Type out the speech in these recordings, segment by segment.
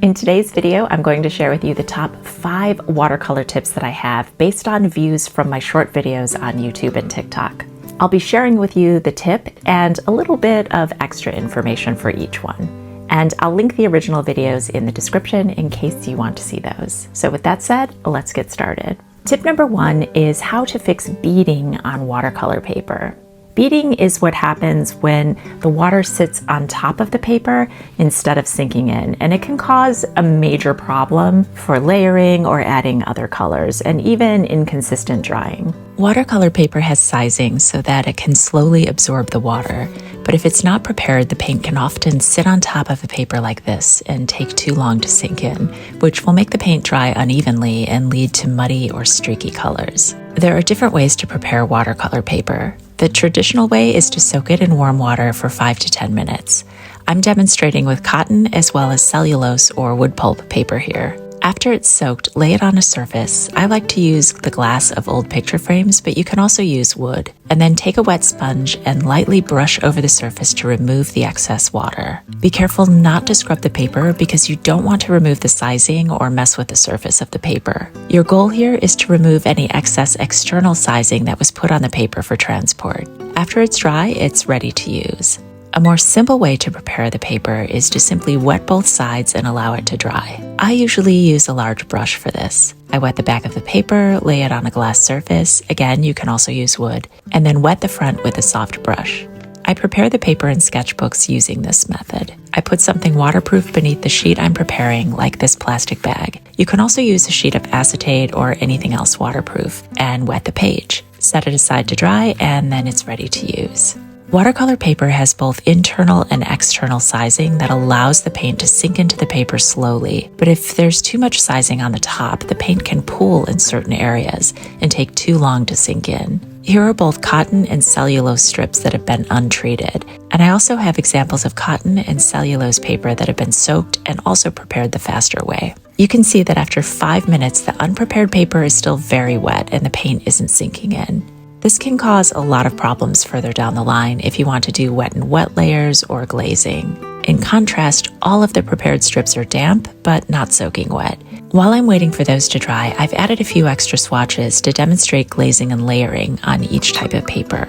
In today's video, I'm going to share with you the top 5 watercolor tips that I have based on views from my short videos on YouTube and TikTok. I'll be sharing with you the tip and a little bit of extra information for each one. And I'll link the original videos in the description in case you want to see those. So with that said, let's get started. Tip number 1 is how to fix beading on watercolor paper. Beading is what happens when the water sits on top of the paper instead of sinking in, and it can cause a major problem for layering or adding other colors, and even inconsistent drying. Watercolor paper has sizing so that it can slowly absorb the water, but if it's not prepared, the paint can often sit on top of the paper like this and take too long to sink in, which will make the paint dry unevenly and lead to muddy or streaky colors. There are different ways to prepare watercolor paper. The traditional way is to soak it in warm water for 5 to 10 minutes. I'm demonstrating with cotton as well as cellulose or wood pulp paper here. After it's soaked, lay it on a surface. I like to use the glass of old picture frames, but you can also use wood. And then take a wet sponge and lightly brush over the surface to remove the excess water. Be careful not to scrub the paper because you don't want to remove the sizing or mess with the surface of the paper. Your goal here is to remove any excess external sizing that was put on the paper for transport. After it's dry, it's ready to use. A more simple way to prepare the paper is to simply wet both sides and allow it to dry. I usually use a large brush for this. I wet the back of the paper, lay it on a glass surface, again you can also use wood, and then wet the front with a soft brush. I prepare the paper in sketchbooks using this method. I put something waterproof beneath the sheet I'm preparing, like this plastic bag. You can also use a sheet of acetate or anything else waterproof, and wet the page. Set it aside to dry, and then it's ready to use. Watercolor paper has both internal and external sizing that allows the paint to sink into the paper slowly, but if there's too much sizing on the top, the paint can pool in certain areas and take too long to sink in. Here are both cotton and cellulose strips that have been untreated, and I also have examples of cotton and cellulose paper that have been soaked and also prepared the faster way. You can see that after 5 minutes, the unprepared paper is still very wet and the paint isn't sinking in. This can cause a lot of problems further down the line if you want to do wet and wet layers or glazing. In contrast, all of the prepared strips are damp, but not soaking wet. While I'm waiting for those to dry, I've added a few extra swatches to demonstrate glazing and layering on each type of paper.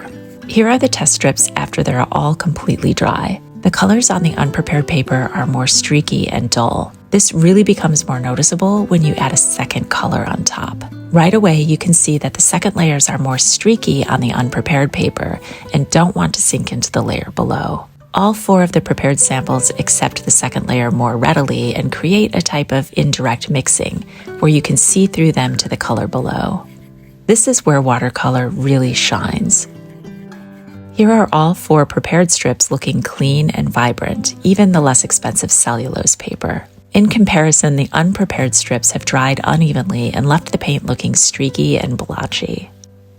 Here are the test strips after they're all completely dry. The colors on the unprepared paper are more streaky and dull. This really becomes more noticeable when you add a second color on top. Right away, you can see that the second layers are more streaky on the unprepared paper and don't want to sink into the layer below. All 4 of the prepared samples accept the second layer more readily and create a type of indirect mixing where you can see through them to the color below. This is where watercolor really shines. Here are all 4 prepared strips looking clean and vibrant, even the less expensive cellulose paper. In comparison, the unprepared strips have dried unevenly and left the paint looking streaky and blotchy.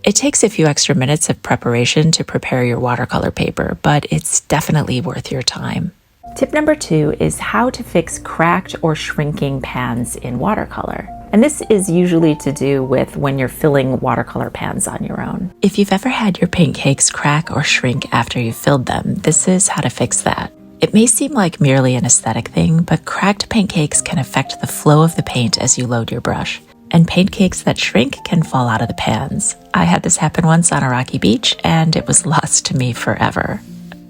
It takes a few extra minutes of preparation to prepare your watercolor paper, but it's definitely worth your time. Tip number 2 is how to fix cracked or shrinking pans in watercolor. And this is usually to do with when you're filling watercolor pans on your own. If you've ever had your paint cakes crack or shrink after you've filled them, this is how to fix that. It may seem like merely an aesthetic thing, but cracked paint cakes can affect the flow of the paint as you load your brush. And paint cakes that shrink can fall out of the pans. I had this happen once on a rocky beach, and it was lost to me forever.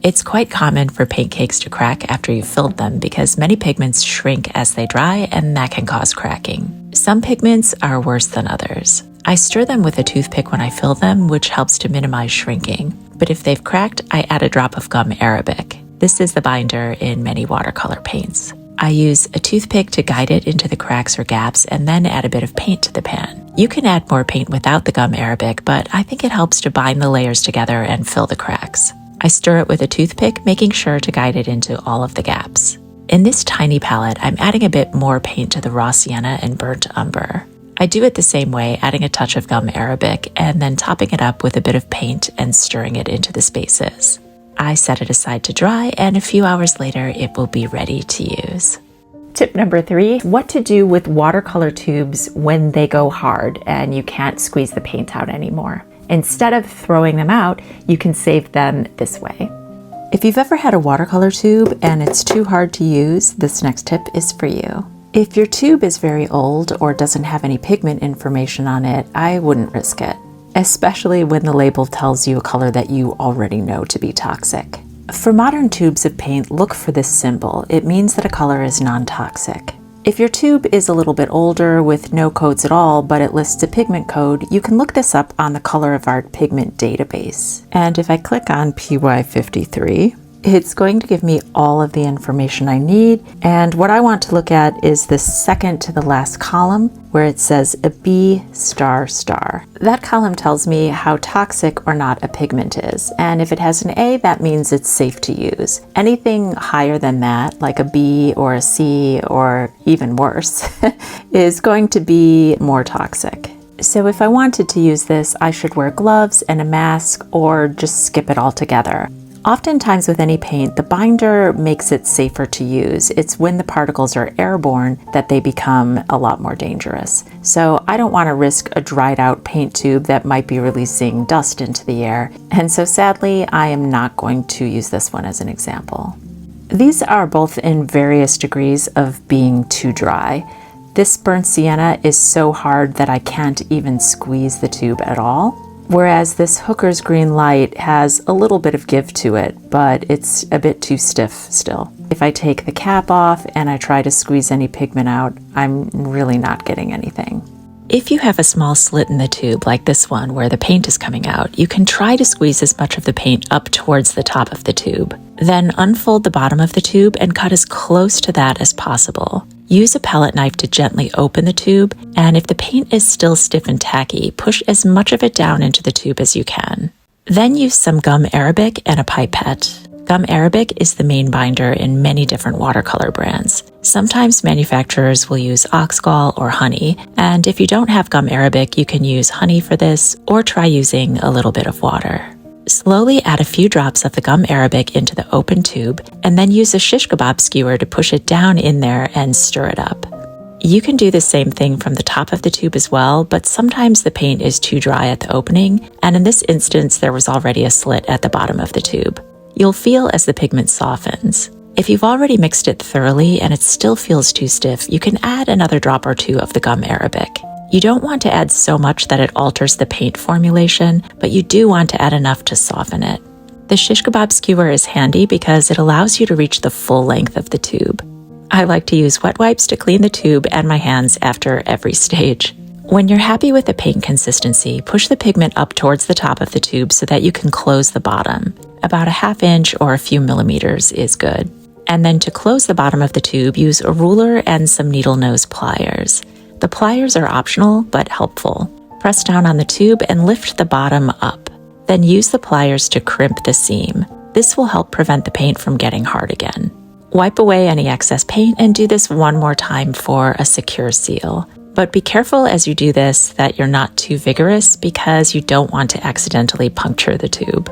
It's quite common for paint cakes to crack after you've filled them because many pigments shrink as they dry, and that can cause cracking. Some pigments are worse than others. I stir them with a toothpick when I fill them, which helps to minimize shrinking. But if they've cracked, I add a drop of gum arabic. This is the binder in many watercolor paints. I use a toothpick to guide it into the cracks or gaps and then add a bit of paint to the pan. You can add more paint without the gum arabic, but I think it helps to bind the layers together and fill the cracks. I stir it with a toothpick, making sure to guide it into all of the gaps. In this tiny palette, I'm adding a bit more paint to the raw sienna and burnt umber. I do it the same way, adding a touch of gum arabic and then topping it up with a bit of paint and stirring it into the spaces. I set it aside to dry, and a few hours later, it will be ready to use. Tip number 3, what to do with watercolor tubes when they go hard and you can't squeeze the paint out anymore. Instead of throwing them out, you can save them this way. If you've ever had a watercolor tube and it's too hard to use, this next tip is for you. If your tube is very old or doesn't have any pigment information on it, I wouldn't risk it, especially when the label tells you a color that you already know to be toxic. For modern tubes of paint, look for this symbol. It means that a color is non-toxic. If your tube is a little bit older with no codes at all, but it lists a pigment code, you can look this up on the Color of Art pigment database. And if I click on PY53, it's going to give me all of the information I need. And what I want to look at is the second to the last column where it says a B***. That column tells me how toxic or not a pigment is. And if it has an A, that means it's safe to use. Anything higher than that, like a B or a C or even worse, is going to be more toxic. So if I wanted to use this, I should wear gloves and a mask or just skip it altogether. Oftentimes with any paint, the binder makes it safer to use. It's when the particles are airborne that they become a lot more dangerous. So I don't want to risk a dried out paint tube that might be releasing dust into the air. And so sadly, I am not going to use this one as an example. These are both in various degrees of being too dry. This burnt sienna is so hard that I can't even squeeze the tube at all. Whereas this Hooker's Green Light has a little bit of give to it, but it's a bit too stiff still. If I take the cap off and I try to squeeze any pigment out, I'm really not getting anything. If you have a small slit in the tube like this one where the paint is coming out, you can try to squeeze as much of the paint up towards the top of the tube. Then unfold the bottom of the tube and cut as close to that as possible. Use a palette knife to gently open the tube, and if the paint is still stiff and tacky, push as much of it down into the tube as you can. Then use some gum arabic and a pipette. Gum arabic is the main binder in many different watercolor brands. Sometimes manufacturers will use oxgall or honey, and if you don't have gum arabic, you can use honey for this or try using a little bit of water. Slowly add a few drops of the gum arabic into the open tube, and then use a shish kebab skewer to push it down in there and stir it up. You can do the same thing from the top of the tube as well, but sometimes the paint is too dry at the opening, and in this instance there was already a slit at the bottom of the tube. You'll feel as the pigment softens. If you've already mixed it thoroughly and it still feels too stiff, you can add another drop or two of the gum arabic. You don't want to add so much that it alters the paint formulation, but you do want to add enough to soften it. The shish kebab skewer is handy because it allows you to reach the full length of the tube. I like to use wet wipes to clean the tube and my hands after every stage. When you're happy with the paint consistency, push the pigment up towards the top of the tube so that you can close the bottom. About a ½ inch or a few millimeters is good. And then to close the bottom of the tube, use a ruler and some needle nose pliers. The pliers are optional, but helpful. Press down on the tube and lift the bottom up. Then use the pliers to crimp the seam. This will help prevent the paint from getting hard again. Wipe away any excess paint and do this one more time for a secure seal. But be careful as you do this that you're not too vigorous because you don't want to accidentally puncture the tube.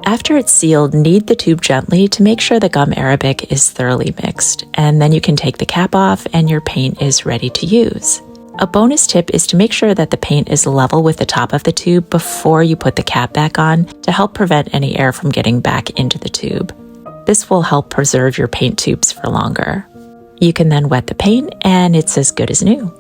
After it's sealed, knead the tube gently to make sure the gum arabic is thoroughly mixed, and then you can take the cap off and your paint is ready to use. A bonus tip is to make sure that the paint is level with the top of the tube before you put the cap back on to help prevent any air from getting back into the tube. This will help preserve your paint tubes for longer. You can then wet the paint and it's as good as new.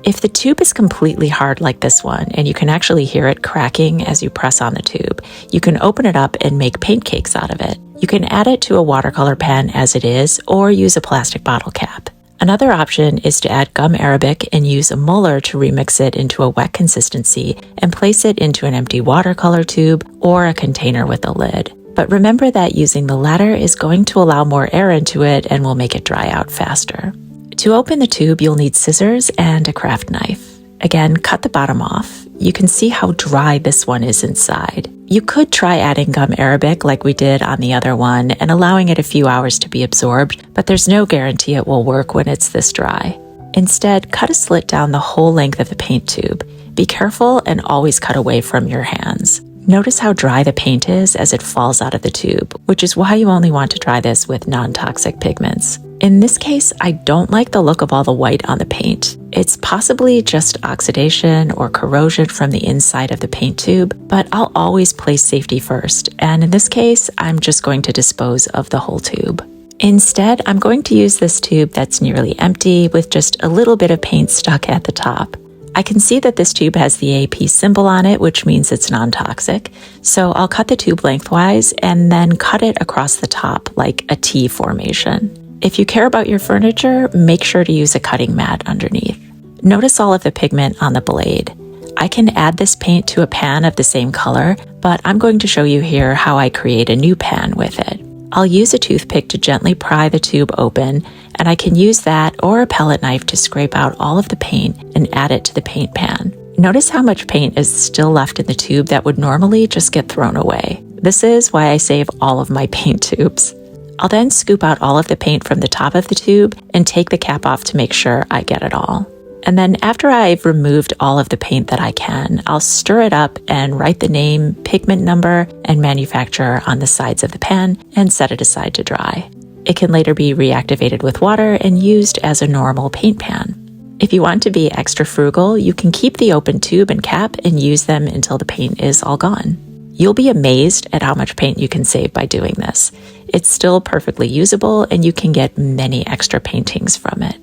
If the tube is completely hard like this one, and you can actually hear it cracking as you press on the tube, you can open it up and make paint cakes out of it. You can add it to a watercolor pen as it is, or use a plastic bottle cap. Another option is to add gum arabic and use a muller to remix it into a wet consistency and place it into an empty watercolor tube or a container with a lid. But remember that using the latter is going to allow more air into it and will make it dry out faster. To open the tube, you'll need scissors and a craft knife. Again, cut the bottom off. You can see how dry this one is inside. You could try adding gum arabic like we did on the other one and allowing it a few hours to be absorbed, but there's no guarantee it will work when it's this dry. Instead, cut a slit down the whole length of the paint tube. Be careful and always cut away from your hands. Notice how dry the paint is as it falls out of the tube, which is why you only want to try this with non-toxic pigments. In this case, I don't like the look of all the white on the paint. It's possibly just oxidation or corrosion from the inside of the paint tube, but I'll always place safety first, and in this case, I'm just going to dispose of the whole tube. Instead, I'm going to use this tube that's nearly empty with just a little bit of paint stuck at the top. I can see that this tube has the AP symbol on it, which means it's non-toxic, so I'll cut the tube lengthwise and then cut it across the top like a T formation. If you care about your furniture, make sure to use a cutting mat underneath. Notice all of the pigment on the blade. I can add this paint to a pan of the same color, but I'm going to show you here how I create a new pan with it. I'll use a toothpick to gently pry the tube open, and I can use that or a palette knife to scrape out all of the paint and add it to the paint pan. Notice how much paint is still left in the tube that would normally just get thrown away. This is why I save all of my paint tubes. I'll then scoop out all of the paint from the top of the tube and take the cap off to make sure I get it all. And then after I've removed all of the paint that I can, I'll stir it up and write the name, pigment number, and manufacturer on the sides of the pan and set it aside to dry. It can later be reactivated with water and used as a normal paint pan. If you want to be extra frugal, you can keep the open tube and cap and use them until the paint is all gone. You'll be amazed at how much paint you can save by doing this. It's still perfectly usable and you can get many extra paintings from it.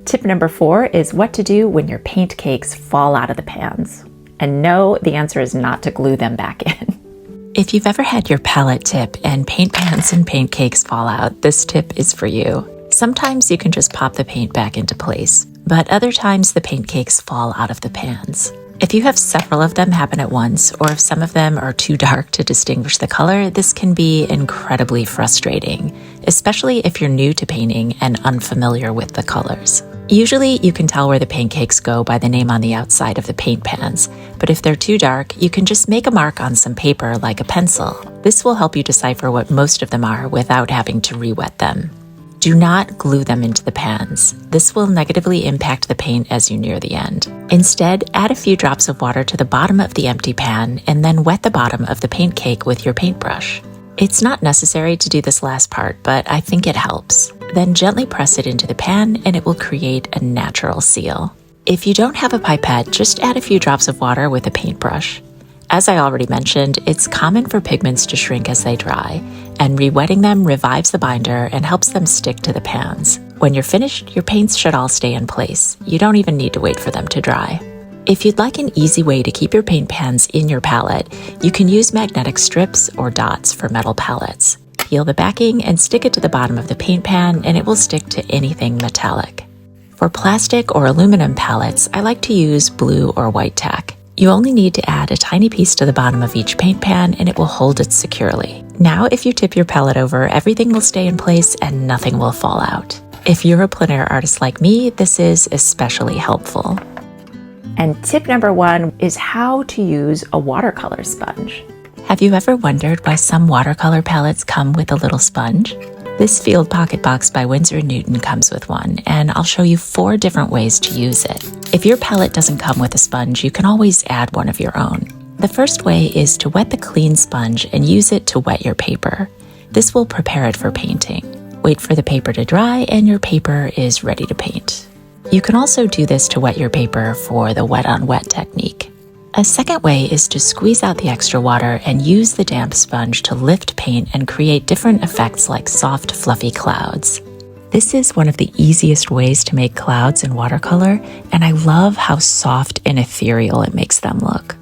Tip number 4 is what to do when your paint cakes fall out of the pans. And no, the answer is not to glue them back in. If you've ever had your palette tip and paint pans and paint cakes fall out, this tip is for you. Sometimes you can just pop the paint back into place, but other times the paint cakes fall out of the pans. If you have several of them happen at once, or if some of them are too dark to distinguish the color, this can be incredibly frustrating, especially if you're new to painting and unfamiliar with the colors. Usually you can tell where the paint cakes go by the name on the outside of the paint pans, but if they're too dark, you can just make a mark on some paper like a pencil. This will help you decipher what most of them are without having to re-wet them. Do not glue them into the pans. This will negatively impact the paint as you near the end. Instead, add a few drops of water to the bottom of the empty pan and then wet the bottom of the paint cake with your paintbrush. It's not necessary to do this last part, but I think it helps. Then gently press it into the pan and it will create a natural seal. If you don't have a pipette, just add a few drops of water with a paintbrush. As I already mentioned, it's common for pigments to shrink as they dry, and re-wetting them revives the binder and helps them stick to the pans. When you're finished, your paints should all stay in place. You don't even need to wait for them to dry. If you'd like an easy way to keep your paint pans in your palette, you can use magnetic strips or dots for metal palettes. Peel the backing and stick it to the bottom of the paint pan and it will stick to anything metallic. For plastic or aluminum palettes, I like to use blue or white tack. You only need to add a tiny piece to the bottom of each paint pan and it will hold it securely. Now, if you tip your palette over, everything will stay in place and nothing will fall out. If you're a plein air artist like me, this is especially helpful. And tip number 1 is how to use a watercolor sponge. Have you ever wondered why some watercolor palettes come with a little sponge? This Field Pocket Box by Winsor & Newton comes with one, and I'll show you 4 different ways to use it. If your palette doesn't come with a sponge, you can always add one of your own. The first way is to wet the clean sponge and use it to wet your paper. This will prepare it for painting. Wait for the paper to dry and your paper is ready to paint. You can also do this to wet your paper for the wet-on-wet technique. A second way is to squeeze out the extra water and use the damp sponge to lift paint and create different effects like soft, fluffy clouds. This is one of the easiest ways to make clouds in watercolor, and I love how soft and ethereal it makes them look.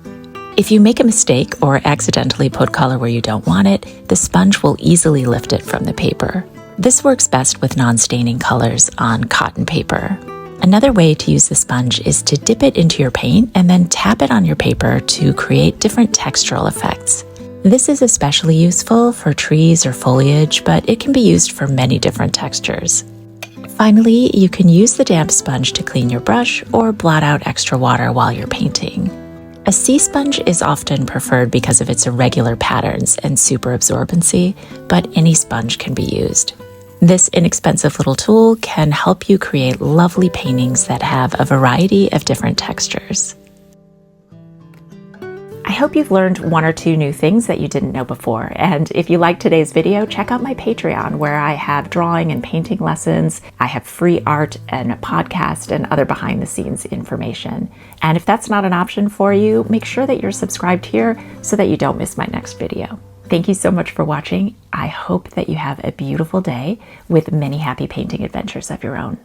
If you make a mistake or accidentally put color where you don't want it, the sponge will easily lift it from the paper. This works best with non-staining colors on cotton paper. Another way to use the sponge is to dip it into your paint and then tap it on your paper to create different textural effects. This is especially useful for trees or foliage, but it can be used for many different textures. Finally, you can use the damp sponge to clean your brush or blot out extra water while you're painting. A sea sponge is often preferred because of its irregular patterns and super absorbency, but any sponge can be used. This inexpensive little tool can help you create lovely paintings that have a variety of different textures. I hope you've learned one or two new things that you didn't know before. And if you liked today's video, check out my Patreon where I have drawing and painting lessons. I have free art and a podcast and other behind the scenes information. And if that's not an option for you, make sure that you're subscribed here so that you don't miss my next video. Thank you so much for watching. I hope that you have a beautiful day with many happy painting adventures of your own.